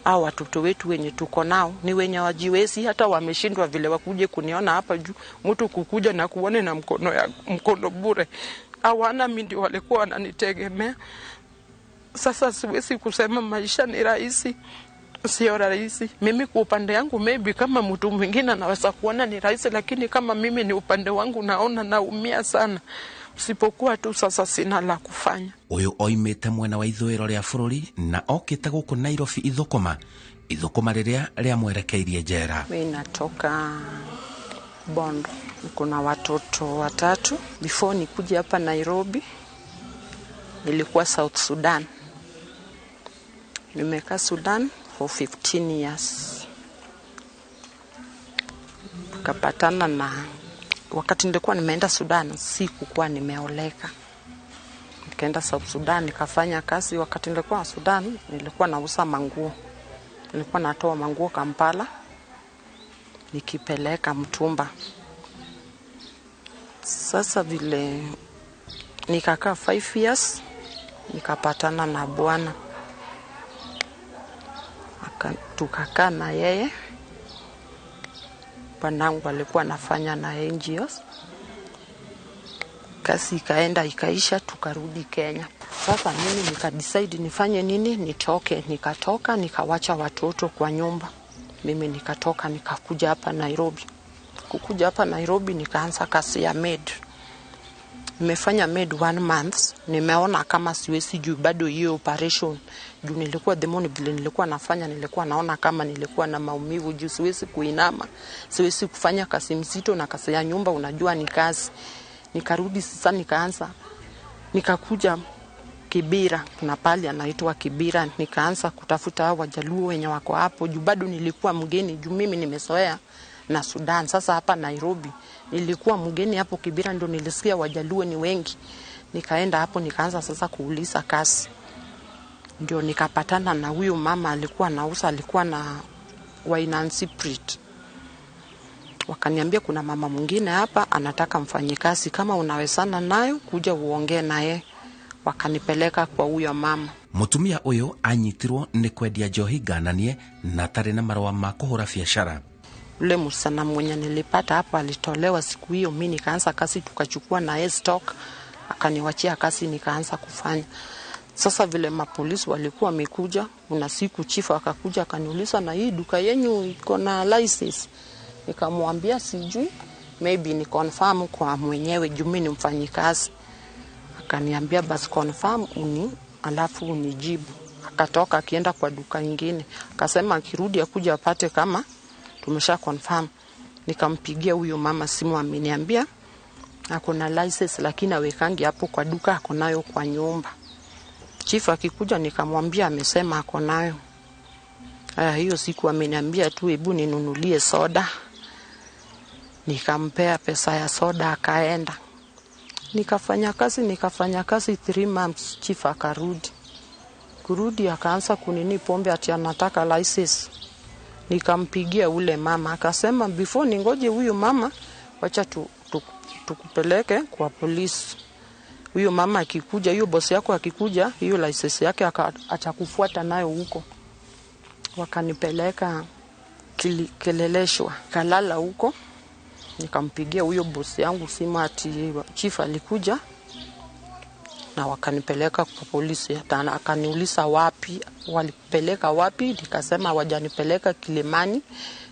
Hao watoto wetu wenye tuko nao ni wenye wajiwezi, hata wameshindwa vile wakuje kuniona hapa juu. Mtu kukuja na kuone na mkono bure. Hawana, mimi ndio walikuwa wananitegemea. Sasa siwezi kusema maisha ni rahisi. Sio rahisi. Mimi kwa upande yangu maybe kama mtu mwingine anaweza kuona ni rahisi, lakini kama mimi ni upande wangu naona naumia sana. sipokuwa tu sasa sina la kufanya. Uyu oimite mwena wa ithwiro ria bururi na okite guku Nairobi ithukuma riria ria mwerekeirie njera. Mimi natoka Bondo, kuna watoto 3. Before nikuje hapa Nairobi nilikuwa South Sudan. Nimekaa Sudan for 15 years. Tukapatana na wakati nilikuwa nimeenda Sudan sikukuwa nimeoleka. Nikaenda South Sudan nikafanya kazi. Wakati nilikuwa Sudan nilikuwa nauza manguo. Nilikuwa natoa manguo Kampala nikipeleka Mtumba. Sasa vile nikakaa 5 years nikapatana na bwana. Tukakaa na yeye. Bwanangu alikuwa anafanya na NGOs. Kazi ikaenda ikaisha, tukarudi Kenya. Sasa mimi nikadecide nifanye nini, nitoke. Nikatoka nikawacha watoto kwa nyumba. Mimi nikatoka nikakuja hapa Nairobi. Kukuja hapa Nairobi nikaanza kazi ya maid. Nimefanya maid 1 month. Nimeona kama siwezi juu bado hiyo operation. Juu nilikuwa demoni vile nilikuwa nafanya, nilikuwa naona kama nilikuwa na maumivu juu siwezi kuinama. Siwezi kufanya kazi mzito na kazi ya nyumba unajua ni kazi. Nikarudi sasa nikakuja Kibira, kuna pale anaitwa Kibira, nikaanza kutafuta Wajaluo wenye wako hapo juu bado nilikuwa mgeni juu mimi nimezoea na Sudan. Sasa hapa Nairobi nilikuwa mgeni hapo Kibira, ndio nilisikia Wajaluo ni wengi. Nikaenda hapo nikaanza sasa kuuliza kazi. Ndio nikapatana na huyo mama alikuwa anauza, alikuwa na Wainansi Prit. Wakaniambia kuna mama mwingine hapa anataka mfanyikazi, kama unawezana nayo kuja uongee naye. Wakanipeleka kwa huyo mama. Mutumia uyu anyitirwo ni kwendia njohi ngananie na tari na marua ma kuhura biashara. Ule msana mwenye nilipata hapa alitolewa siku hiyo, mimi nikaanza kazi, tukachukua na stock, akaniwachia kazi nikaanza kufanya. Sasa vile mapolisi walikuwa wamekuja, kuna siku chief akakuja akaniuliza, na hii duka yenu iko na license? Nikamwambia sijui, maybe ni confirm kwa mwenyewe juu mimi ni mfanyikazi. Akaniambia basi confirm alafu unijibu. Akatoka akienda kwa duka nyingine. Akasema akirudi akuja apate kama tumesha confirm. Nikampigia huyo mama simu, ameniambia ako na license lakini awekangi hapo kwa duka, ako nayo kwa nyumba. Chief akikuja nikamwambia amesema ako nayo. Hiyo siku ameniambia tu hebu ninunulie soda. Nikampea pesa ya soda akaenda. Nikafanya kazi 3 months, chief akarudi. Kurudi akaanza kunini pombe ati anataka license. Nikampigia ule mama akasema before ningoje huyo mama wacha tukupeleke kwa polisi. Huyo mama akikuja, hiyo boss yako akikuja, hiyo license yake atakufuata nayo huko. Wakanipeleka Kileleshwa, kalala huko. Nikampigia huyo boss yangu simu ati chief alikuja na wakanipeleka kwa polisi. Akaniuliza wapi, walipeleka wapi? Nikasema wajanipeleka Kilimani.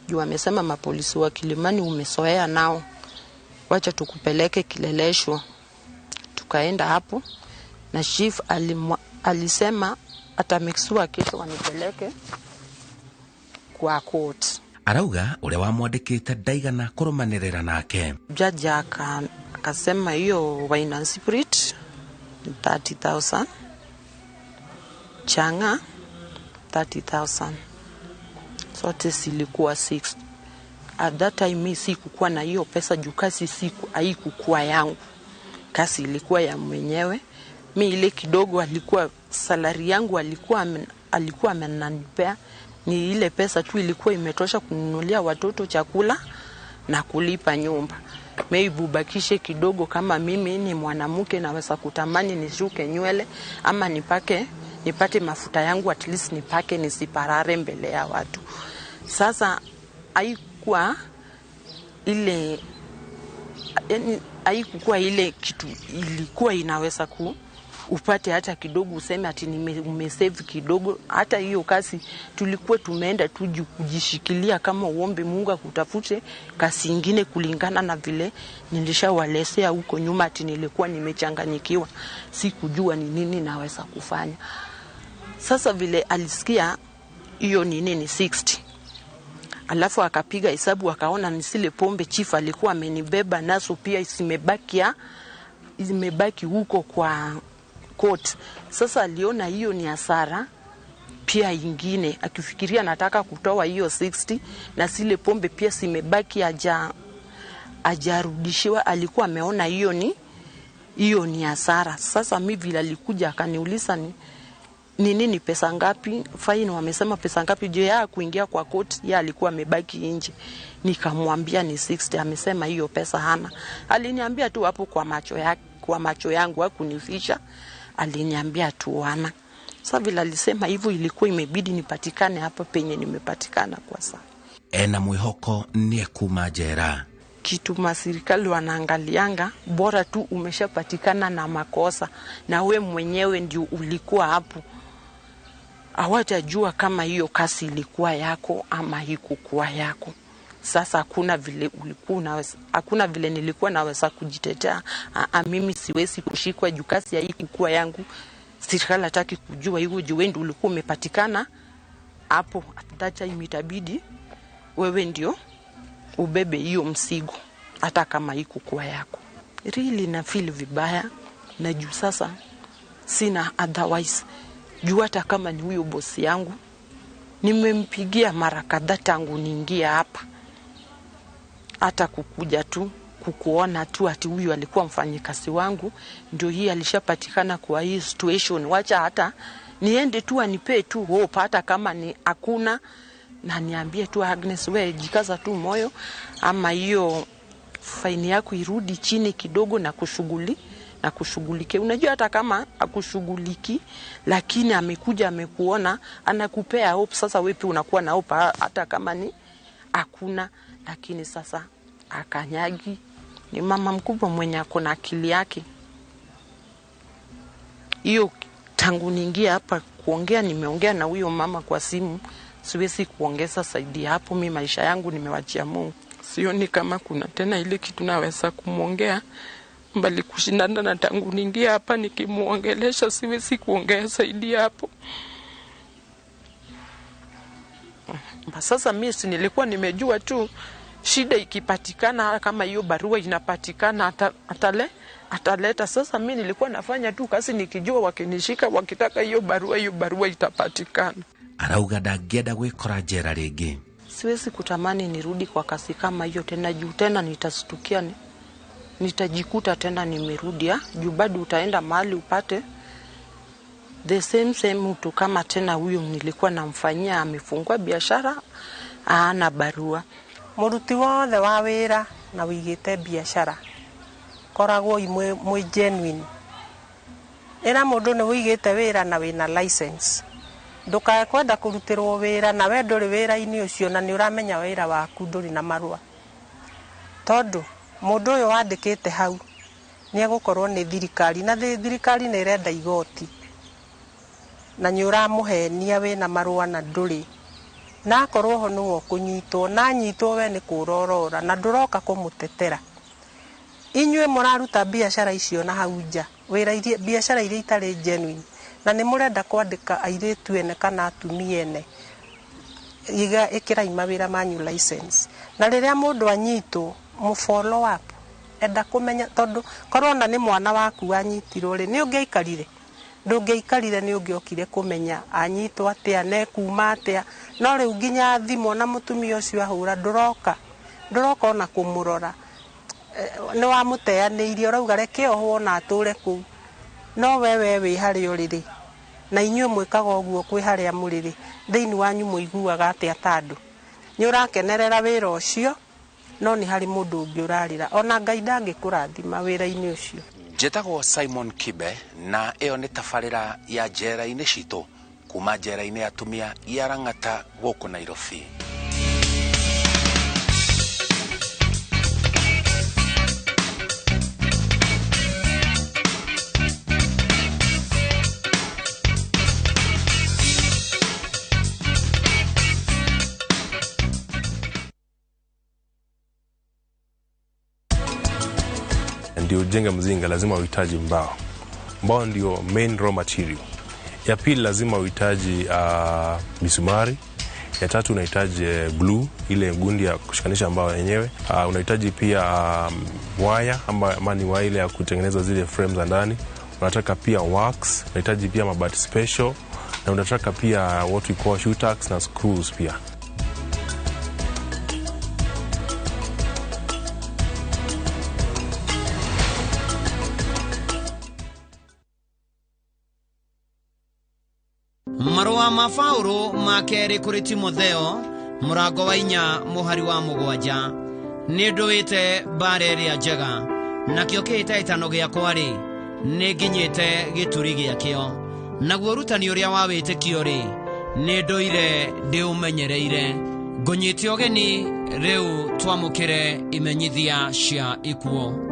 Juu amesema mapolisi wa Kilimani umesoea nao, wacha tukupeleke Kileleshwa. Tukaenda hapo na chief alisema atamexua kesho wanipeleke kwa court. Arauga ule wamwandikite ndaigana kurumanirira nake. Judge akasema hiyo Wainansi Prit 30,000, Changa 30,000, sote silikuwa 6. At that time mimi sikukuwa na hiyo pesa juu kazi haikukuwa yangu, kazi ilikuwa ya mwenyewe. Mimi ile kidogo alikuwa salary yangu alikuwa amenanipea, ni ile pesa tu ilikuwa imetosha kununulia watoto chakula na kulipa nyumba. Maybe ubakishe kidogo, kama mimi ni mwanamke naweza kutamani nishuke nywele ama nipate mafuta yangu at least nipake nisiparare mbele ya watu. Sasa haikuwa ile, yani haikuwa ile kitu ilikuwa inaweza upate hata kidogo useme ati umesave kidogo. Hata hiyo kazi tulikuwa tumeenda tu kujishikilia kama uombe Mungu akutafute kazi nyingine kulingana na vile nilishawalesea huko nyuma ati nilikuwa nimechanganyikiwa, sikujua ni nini naweza kufanya. Sasa vile alisikia hiyo ni 60, alafu akapiga hesabu akaona ni zile pombe chief alikuwa amenibeba nazo pia zimebaki huko kwa court. Sasa aliona hiyo ni hasara pia ingine, akifikiria nataka kutoa hiyo 60 na zile pombe pia zimebaki ajarudishiwa. Alikuwa ameona hiyo ni hasara. Sasa mimi vile alikuja akaniuliza ni nini pesa ngapi fine, wamesema pesa ngapi je ya kuingia kwa court, ya alikuwa amebaki nje. Nikamwambia ni 60, amesema hiyo pesa hana. Aliniambia tu hapo kwa macho yangu hakunifisha, aliniambia tu hana. Sasa vile alisema hivyo ilikuwa imebidi nipatikane hapa penye nimepatikana kwa sasa. Ena mwihoko ni kuma jera. Kitu masirikali wanaangalianga bora tu umeshapatikana na makosa na we mwenyewe ndio ulikuwa hapo. Hawatajua kama hiyo kasi ilikuwa yako ama haikuwa yako. Sasa hakuna vile nilikuwa naweza kujitetea. Mimi siwezi kushikwa juu kasi haikuwa yangu. Serikali hataki kujua hiyo juu wewe ndio ulikuwa umepatikana hapo. Atacha imetabidi wewe ndio ubebe hiyo msigo hata kama haikuwa yako. Really na feel vibaya na juu sasa sina otherwise. Juu hata kama ni huyo bosi yangu nimempigia mara kadhaa tangu niingia hapa, hata kukuja tu kukuona tu ati huyu alikuwa mfanyikazi wangu ndio hii alishapatikana kwa hii situation, wacha hata niende tu anipe tu hope hata kama ni hakuna, na niambie tu Agnes wewe jikaza tu moyo ama hiyo faini yako irudi chini kidogo na kushughulike. Unajua hata kama akushughuliki lakini amekuja amekuona anakupea hope. Sasa wewe pia unakuwa na hope hata kama ni hakuna. Lakini sasa akanyagi ni mama mkubwa mwenye ako na akili yake. Hiyo tangu niingia hapa kuongea nimeongea na huyo mama kwa simu, siwezi kuongeza zaidi hapo. Mimi maisha yangu nimewachia Mungu. Sioni kama kuna tena ile kitu naweza kumuongea mbali kushindana na tangu niingia hapa nikimuongelesha, siwezi kuongea zaidi hapo. Sasa mimi nilikuwa nimejua tu shida ikipatikana kama hiyo barua inapatikana ataleta. Sasa mimi nilikuwa nafanya tu kazi nikijua wakinishika wakitaka hiyo barua itapatikana. Arauga ndangĩenda gwĩkora njera rĩngĩ. Siwezi kutamani nirudi kwa kasi kama hiyo tena juu tena nitastukia nitajikuta tena nimerudi juu bado utaenda mahali upate the same mtu kama tena huyo nilikuwa namfanyia amefungua biashara ana barua. Muruti wothe wa wira na wigite biashara koragwo imwe genuine. Era mundu ni wigite wira na wina license. Ndukae kwenda kurutirwo wira na we nduri wira-ini ucio na ni uramenya wira waku nduri na marua. Tondu mundu uyu wandikite hau ni agukorwo ni thirikari na thirikari ni irenda igoti na ni uramuhenia wina marua na nduri na akorwo ho nuo kunyitwo na nyitwo we ni kurorora na nduroka kumutetera. Inywe muraruta biashara icio na hau nja wira biashara iria itari genuine na ni murenda kwandika airetu ene kana atumia ene ikira imawira manyu license. Na riria mundu anyitwo mu follow up enda kumenya tondu korona ni mwana waku anyitirwo ri ni ungeikarire ndungeikarire ni ungiokire kumenya anyitwo atia ne kuma atia. No riu nginya thimo na mutumia ucio ahura nduroka ona kumurora ni wamuteaniirie urauga reke ohwo na ature ku. No wewe wi hari uriri na inyuĩ mwikaga ũguo kwĩ harĩa mũrĩrĩ thĩinĩ wanyu mũiguaga atĩa tandu nĩ ũrakenerera wĩra ũcio no nĩ harĩ mũndũ ũngĩ ũrarĩra ona Ngai ndangĩkũrathima wĩra-inĩ ũcio. Njĩtagwo Simon Kibe na ĩyo nĩ tabarĩra ya njera-inĩ citũ kuma njera-inĩ ya atumia ya Lang'ata gũkũ Nairobi. ndio ujenge mzinga lazima uhitaji mbao. Mbao ndio main raw material. Ya pili lazima uhitaji misumari. Ya tatu unahitaji glue, ile gundi ya kushikanisha mbao yenyewe. Unahitaji pia wire ama ni wire ile ya kutengeneza zile frames za ndani. Unataka pia wax, unahitaji pia mabati special, na unataka pia what we call shoe tacks na screws pia. Marua mafauru makeri kuri Timotheo murango wa 4 muhari wa 7 nindwite bareria njega nakio kiitaitano giakwa ri ninginyite gituri giakio naguo rutani uria wa witikio ri nindoire ndiumenyereire ngunyite ogeni riu twamukire imenyithia cia ikuo.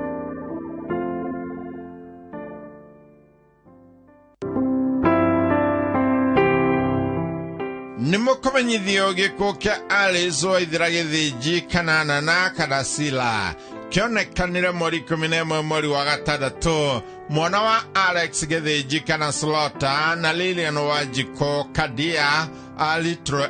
Nimukomenyithio gikuo kia Alice Waithira Githiji Kanana na Kadasila kionekanire mweri 11 mweri wa 6 mwana wa Alex Githiji kana Slota na Lilian Wajiko Kadia Alitro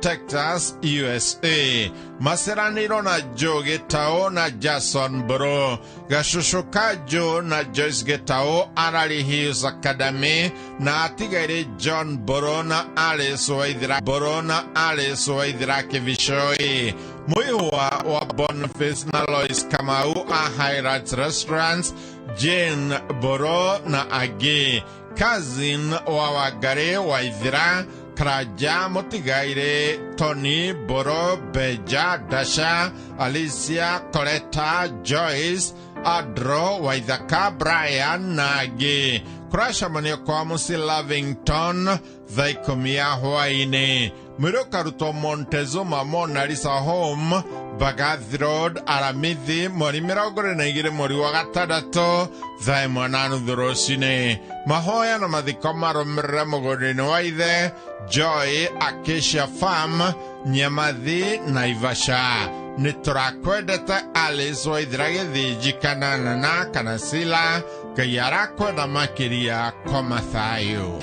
Texas, USA. Maseraniro na Joe Getao na Jason Bro. Gashushuka Joe na Joyce Getao Arali Hills Academy na Atigaire John Bro na Alice Waithira Bro na Alice Waithira Kivishoi. Muiwa wa Boniface na Lois Kamau a Highlights Restaurants. Jane Boro na Agi. Cousin wa Wagare Waithira Kraja Motigaire Tony Boro Beja Dasha Alicia Coletta Joyce Adro Waithaka Brian Nagi Krasha Mania kwa Musi Lavington Vaikomia Hawaii Mirokaruto Montezuma Mona Lisa Home Bagathi Road Aramithi Mori Miragore Naigire Mori wa 6 Thai Mwananu Dhorosine Mahoya na mathikoma romere Mugodini Waithe Joy Acacia Farm Nyamathi Naivasha Niturakwedete Alice Waithira Githiji Kanana na Kanasila Kayarakweda makiria kwa Mathayo.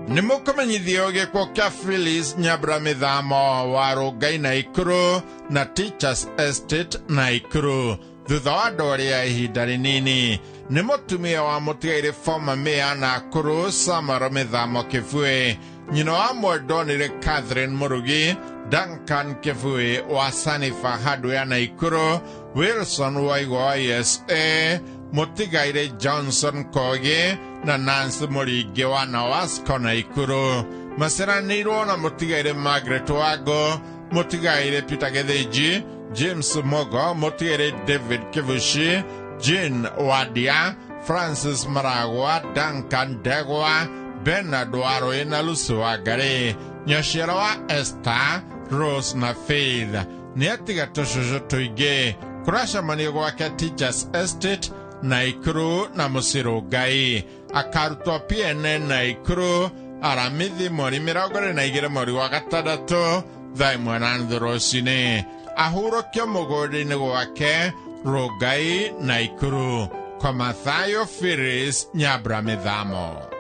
Nimukomenyithio gikuo kia Phyllis Nyabra Mithamo wa Rongai Naikuru na Teachers Estate Naikuru. Thutha wa ndori ya ihinda rinini ni mutumia wa mutigaire former mayor Nakuru Samaro Mithamo Kivue. Nyina wa mwendonire Catherine Murugi Duncan Kivue wa Sanifa Hardware Naikuru. Wilson Waigwa wa USA mutigaire Johnson Kogi na Nancy Murigi wa Nawasco Naikuru. Maseranirwo na mutigaire Margaret Wago mutigaire Peter Githiji James Mogo mutigaire David Kivushi Jean Wadia Francis Maragwa Duncan Degwa Bernard Waro na Lucy Wagare Nyashira wa Esther Rose na Faith niatiga tushujo tuige kurasha mani gwake Teachers Estate Naikuru na Musiro Gai akarutwa PNN Naikuru Aramithi mweri 22 mweri wa 6 Thai Mwananu Dhorosine ahurokio mugodini gwake Rogai Naikuru kwa Mathayo Phyllis Nyabra Mithamo.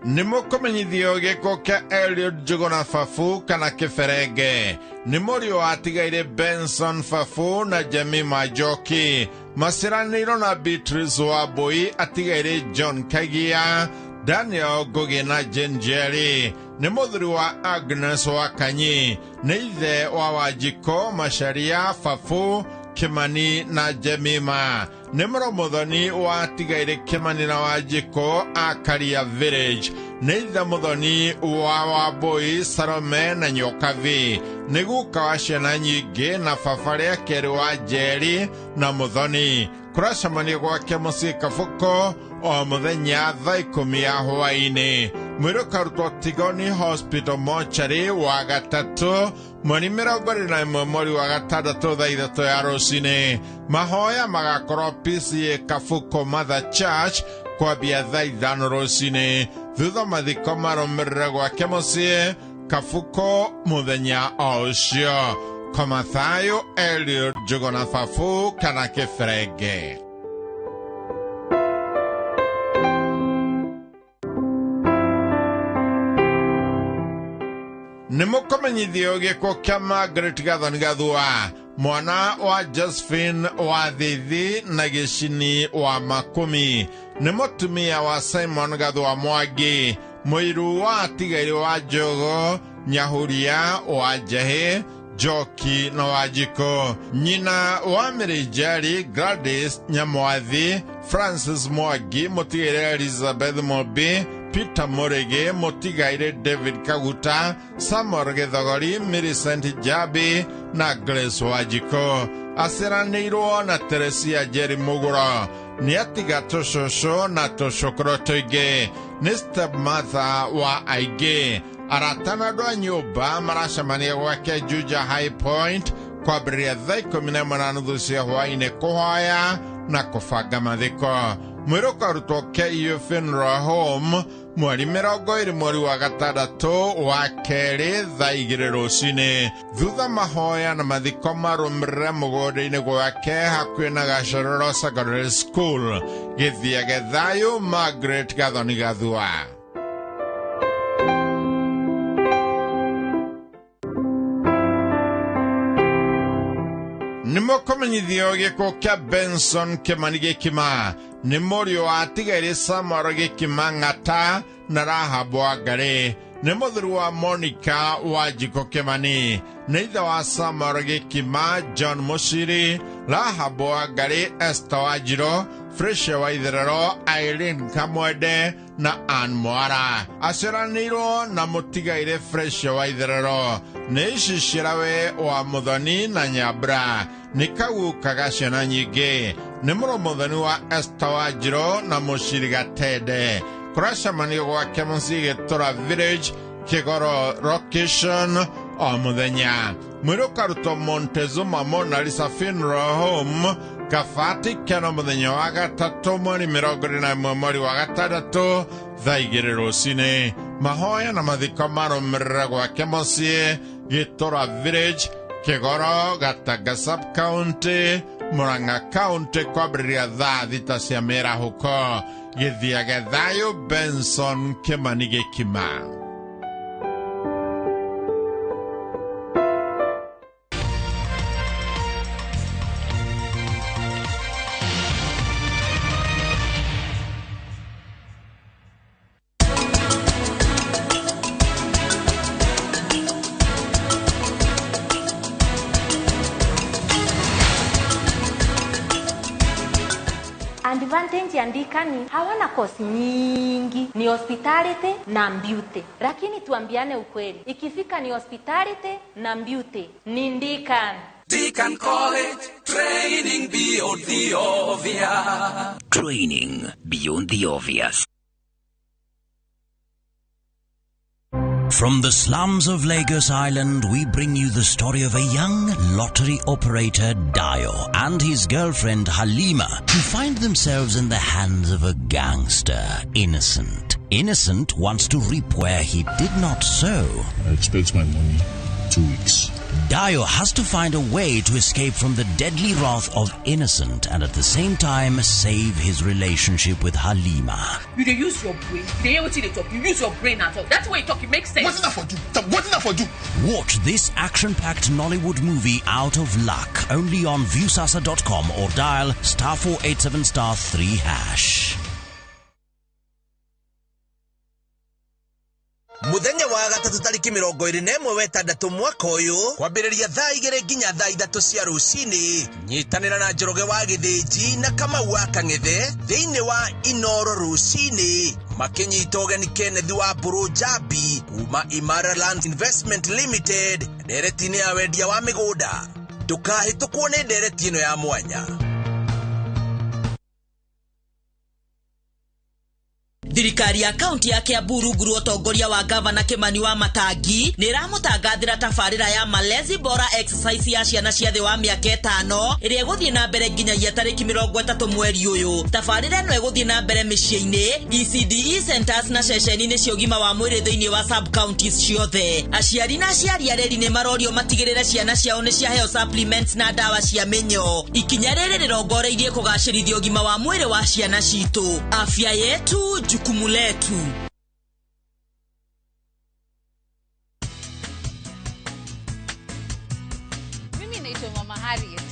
Nimukomenyithio gikuo kia Eliud Juguna Fafu kana Kiferege. Nimurio atigaire Benson Fafu na Jemima Joki. Maseraniro na Beatrice Waboi atigaire John Kagia Daniel Gogi na Jenjeri. Nimuthuri wa Agnes Wakanyi ni ithe wa Wajiko Masharia Fafu Kimani na Jemima. Nimro muthoni wa tigaire Kimani na Wajiko Akaria Village. Neitha muthoni wa Waboi Sarome na Nyokavi. Niguka wa ciana nyingi na fafaria keri wa Jeri na muthoni. Kuracamania gwake mucii Kabuko o muthenya thaa 10 ya hwaini. Mwiri ukarutwo Tigoni Hospital Mortuary wa 3 mweri 21 mweri wa gatandatu thaa 3 ya rũcinĩ. Mahoya magakorwo PCA Kafuko Mother Church kwambia thaa 5 rũcinĩ. Thutha mathiko marũmĩrĩre gwake mũciĩ Kafuko mũthenya o ũcio. Komathayo Eliud Njuguna Fafu kana Kĩberenge. Nimukomenyithio gĩkuũ kĩa Margaret Gathoni Gathua, mwana wa Josephine wa Thithi na Gĩcini wa Makumi. Nĩ mũtumia wa Simon Gathua Mwangi, mũiru wa Atigaire wa Njogo, Nyahuria wa Njahĩ, Njoki na Wanjikũ. Nyina wa Mĩrĩnjari Gladys Nyamwathi, Francis Mwangi, mũtigaire Elizabeth Mobi, Peter Morege, mũtigaire David Kaguta, Samuel Gĩthogori, Millicent Jabi na Grace Wanjikũ. Aciranĩirwo na Teresia Jerry Muguro. Nĩ atiga tũcũcũ na tũcũkũrũ tũingĩ. Nĩ stepmother wa aingĩ. Aratana andũ a nyũmba maracemania gwake Juja High Point kwambĩrĩria thaa 11:30 cia hwaĩ-inĩ kũhoya na kũbanga mathiko. Mwĩrĩ ũkarutwo KU Funeral Home mweri 20 mweri wa gatandatũ wa kerĩ thaa 2 rũcinĩ. Thutha mahoya na mathiko marũmĩrĩre mũgũnda-inĩ gwake hakuhĩ na Gacerero Secondary School. Gĩthiage thayũ Margaret Gathoni Gathua. Nimukomenyithio gĩkuũ kĩa Benson Kimani Gĩkima. Nĩ mũriũ wa Atigaire Samuel Gĩkima Ng'ata na Rahab Wangari. Nĩ mũthuri wa Monica Wanjikũ Kimani. Nĩ ithe wa Samuel Gĩkima John Mushiri, Rahab Wangari, Esther Wanjirũ, Felicia Waitherero, Irene Kamwende na Ann Mwara. Aciranĩirwo na mũtigaire Felicia Waitherero. Nĩ Icicirawe wa Muthoni na Nyambura. Nĩ Kaguka ga ciana nyingĩ. Nĩ mũrũ Muthoni wa Esther Wanjirũ na Mushiri Gatende. Kũracemanio gwake mũciĩ Gĩtura Village, Kĩgoro Location o mũthenya. Mwĩrĩ ũkarutwo Montezuma Mona Lisa Funeral Home Kabati keno mũthenya wa gatatũ mweri 21 mweri wa gatandatũ thaa 2 rũcinĩ. Mahoya na mathiko marũmĩrĩre gwake mũciĩ Gĩtura Village, Kĩgoro, Gatanga Sub County, Murang'a County kwambĩrĩria thaa 6 cia mĩarahuko. Gĩthiage thayũ Benson Kimani Gĩkima. Advantage ya Ndikani hawana kosi nyingi, ni hospitality na beauty. Lakini tuambiane ukweli, ikifika ni hospitality na beauty ni Ndikani. Deacon College, training beyond the obvious. Training beyond the obvious. From the slums of Lagos Island, we bring you the story of a young lottery operator, Dayo, and his girlfriend, Halima, who find themselves in the hands of a gangster, Innocent. Innocent wants to reap where he did not sow. I expect my money 2 weeks. Dayo has to find a way to escape from the deadly wrath of Innocent and at the same time save his relationship with Halima. You dey use your brain. You dey hear wetin dey talk. You use your brain at all. That's the way you talk. It makes sense. What's that for you? What's that for you? Watch this action-packed Nollywood movie Out of Luck only on viewsasa.com or dial *487*3#. Muthenya wa gatatu tariki 21 wetandatu mwaka uyu kwambĩrĩria thaa 2 nginya thaa 3 cia rũcinĩ. Nyitanĩra na Njoroge wa Gĩthĩnji na Kamau wa Kang'ethe thĩinĩ wa Inoro rũcinĩ. Makinyita ũgeni Kenneth wa Mbũrũ Njambi kuma Imara Land Investment Limited, ndereti-inĩ ya wendia wa mĩgũnda. Ndũkahĩtũkwo nĩ ndereti ĩno ya mwanya. Thirikari ya kaunti ya Kiambu rungu utongoria wa gavana Kimani wa Matangi ni ramutangathira tabarĩra ya Malezi Bora exercise ya ciana cia thĩ wa mĩaka 5 ĩrĩa ĩgũthiĩ na mbere nginyagia tarĩki 30 mweri ũyũ. Tabarĩra ĩno ĩgũthiĩ na mbere mĩciĩ-inĩ, ECDE centers na ceceni-inĩ cia ũgima wa mwĩrĩ thĩinĩ wa sub counties ciothe. Aciari na aciari areri nĩ marorio matigĩrĩre ciana ciao nĩ ciaheo supplements na dawa cia mĩnyo. Ikinya rĩrĩ rĩrongoreirie kũgacĩrithia ũgima wa mwĩrĩ wa ciana citũ. Afya yetu jukumu letu. Mimi naitwa Mama Harriet.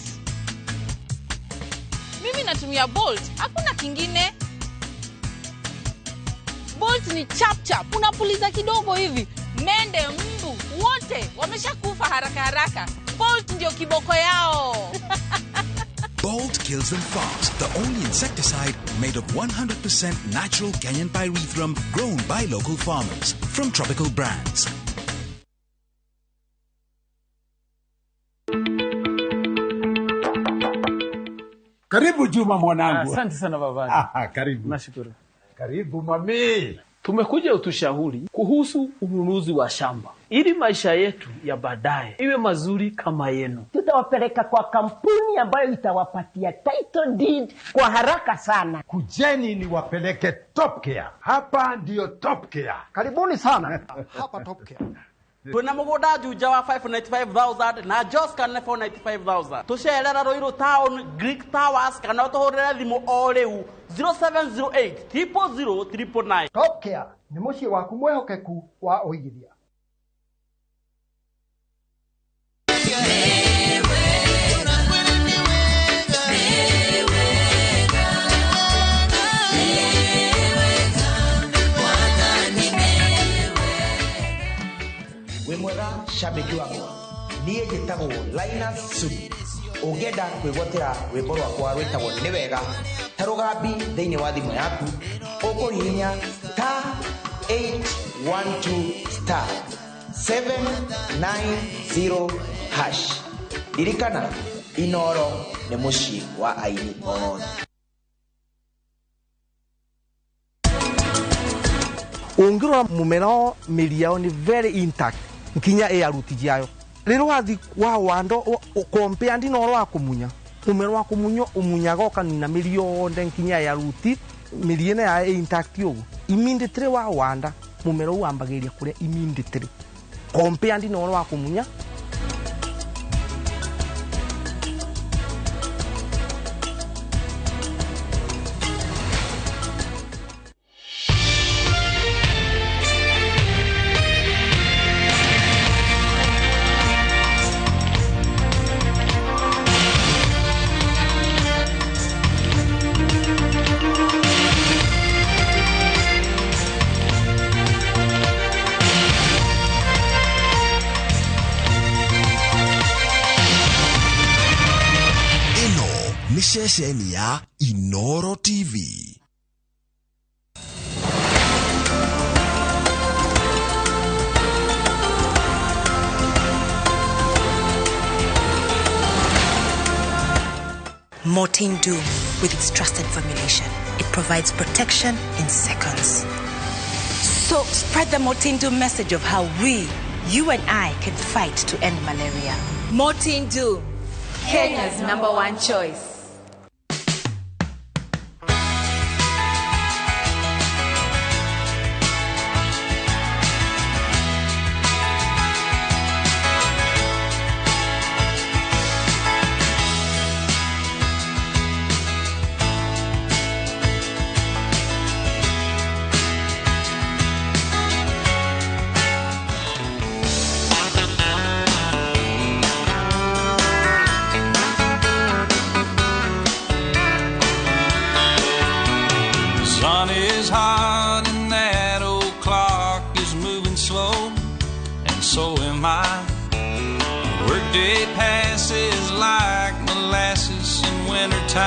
Mimi natumia Bolt, hakuna kingine. Bolt ni chap chap, unapuliza kidogo hivi, mende, mbu, wote wameshakufa haraka haraka. Bolt ndio kiboko yao. Bolt kills them fast. The only insecticide made of 100% natural Kenyan pyrethrum grown by local farmers from tropical brands. Karibu Juma mwanangu. Asante sana baba. Karibu. Nashukuru. Karibu mami. Tumekuja utushauri kuhusu ununuzi wa shamba ili maisha yetu ya baadaye iwe mazuri kama yenu. Tutawapeleka kwa kampuni ambayo itawapatia title deed kwa haraka sana. Kujeni ni wapeleke Top Care. Hapa ndio Top Care. Karibuni sana. Hapa Top Care. Tuna mugoda juja wa 595,000 na Joscan 495,000. Tusherera Roiro Town Greek Towers kana tuhorera thimu o riu 0708 000 Top Care ni muciĩ waku mwehokeku wa uigithia. Wemwega shabiki wangu niye njĩtagwo Linus Sudi. Ũngĩenda kwĩgwatĩra rwĩmbo rwakwa rwĩtagwo nĩ wega ta rũgambi thĩinĩ wa thimũ yaku ũkũhihinya *812*790#. Ririkana Inooro nĩ mũciĩ wa aini othe. Ungirwa mumera mĩri yao ni very intact nkinya aruti yayo rero wathi wa wando compare ndi no wa kumunya mumera wa kumunyo umunyaga okanina mĩri yonde nkinya aruti mĩri ene ya intact yogo immediately wa wanda mumera uambagiria kuria immediately compare ndi no wa kumunya. Ceceni ya Inooro TV. Mortein Doom with its trusted formulation. It provides protection in seconds. So spread the Mortein Doom message of how we, you and I, can fight to end malaria. Mortein Doom, Kenya's #1 choice. Is hot and that old clock is moving slow, and so am I. Workday passes like molasses in wintertime.